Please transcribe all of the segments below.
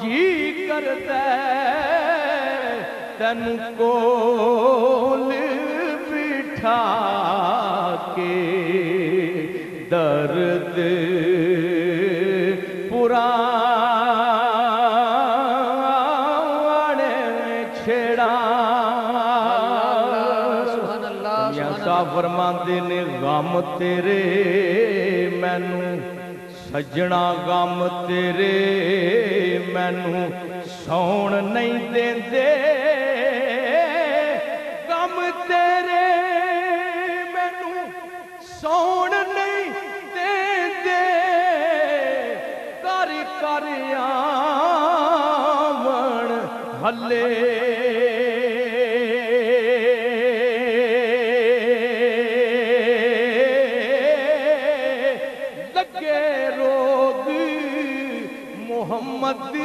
جی کردا تینوں کول بٹھا کے درد پرانے چھڑا فرماندے نے غم تیرے مینوں سجنا غم تیرے مینوں سون نہیں دیندے غم تیرے مینوں سون نہیں دیندے کر کر آون ہلے محمد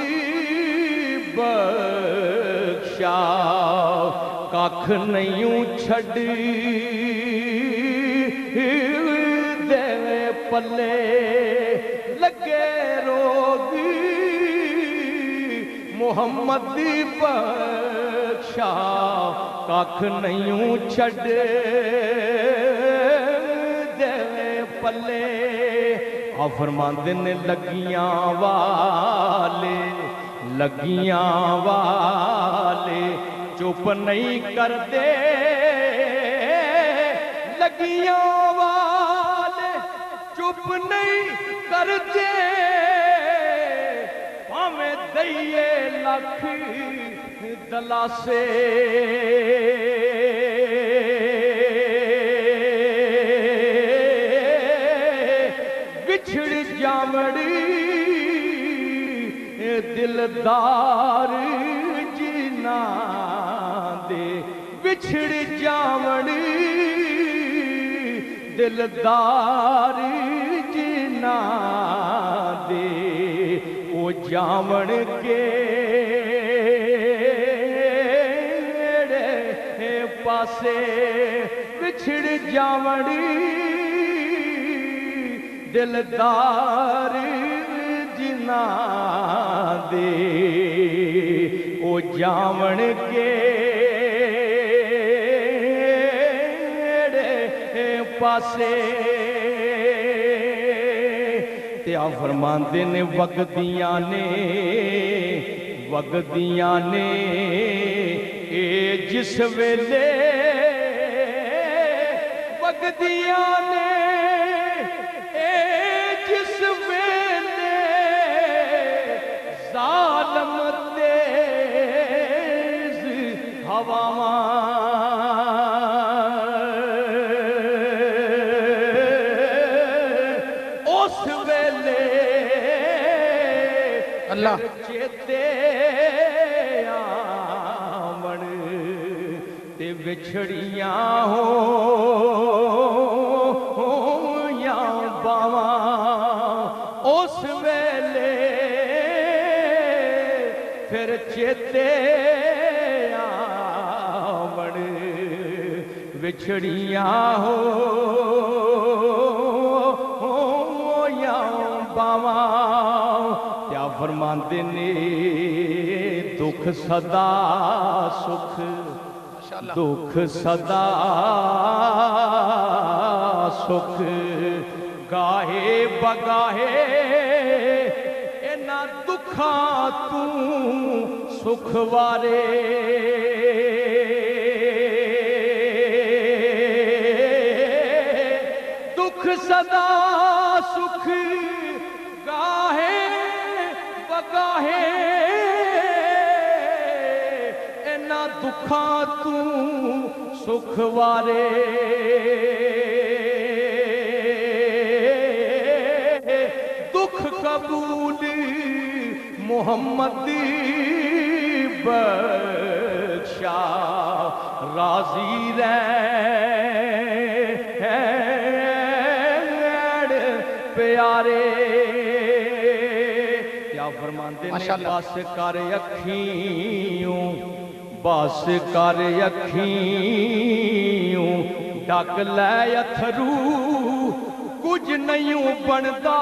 بخشا کھ نہیں چھڈ دے پلے لگے روگ محمد بخشا کھ نہیں چھڈ دے پلے فرماندے نے لگیاں والے چپ نہیں کردے لگیاں والے چپ نہیں کردے پاویں دئیے لکھ دلاسے بچھڑ جامڑی دلدار جینا دے بچھڑ جامڑی دلدار جینا دے او جامن کے پاسے بچھڑ جامڑی دلدار جنا دے او جاون کے پاسے تیا فرماندے نے وگدیاں نے اے جس ویلے وگدیاں نے ظالم تیز ہواواں اس ویلے اللہ چیتے آون تے وچھڑیاں ہوں یا باواں اس ویلے پھر چیتے آون وچھڑیاں ہو یا باواں کیا فرماندے نے دکھ صدا سکھ دکھ صدا سکھ گاہے بگاہے دکھاں تو سکھ وارے دکھ صدا سکھ گاہے بگاہے اینا دکھاں تو سکھ وارے دکھ قبول محمد بخشا راضی رہن پیارے کیا فرماندے نے بس کر اکھیوں بس کر اکھیوں ڈک لے اتھرو کچھ نہیں بندا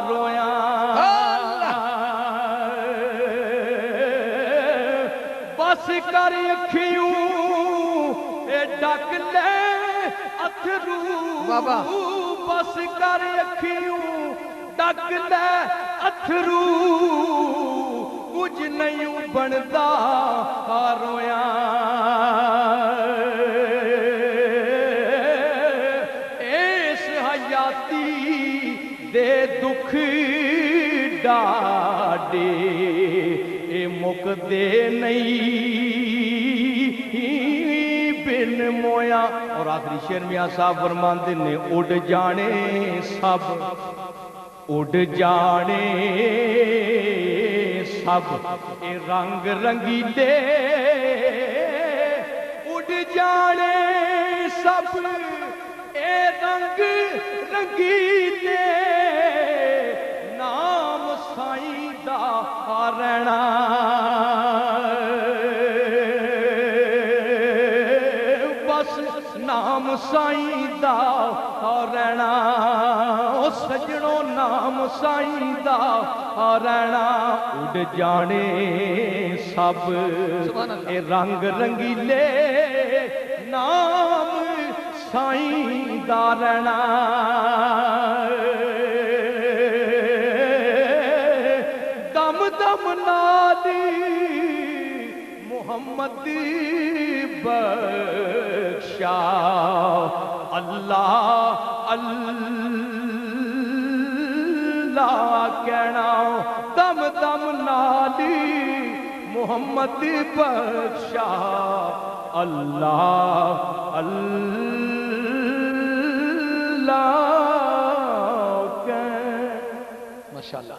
رویاں بس کر اکھیوں اے ڈک لے اتھرو بابا بس کر اکھیوں ڈک لے اتھرو کچھ نہیں بندا رویاں اس حیاتی دے دکھ ڈاڈے اے مکدے نہیں بن مویا. اور آخری شعر میاں صاحب فرماندے نے اڑ جانے سب اڑ جانے سب اے رنگ رنگیلے اڑ جانے سب اے رنگ رنگیلے نام سائیں دا رہنا بس نام سائیں دا رہنا او سجنوں نام سائیں دا رہنا اڑ جانے سب اے رنگ رنگیلے نام سائیں دا رہنا دم دم نالی محمد بخشا اللہ اللہ کہنا دم دم نالی محمد بخشا اللہ اللہ کہنا. ماشاءاللہ.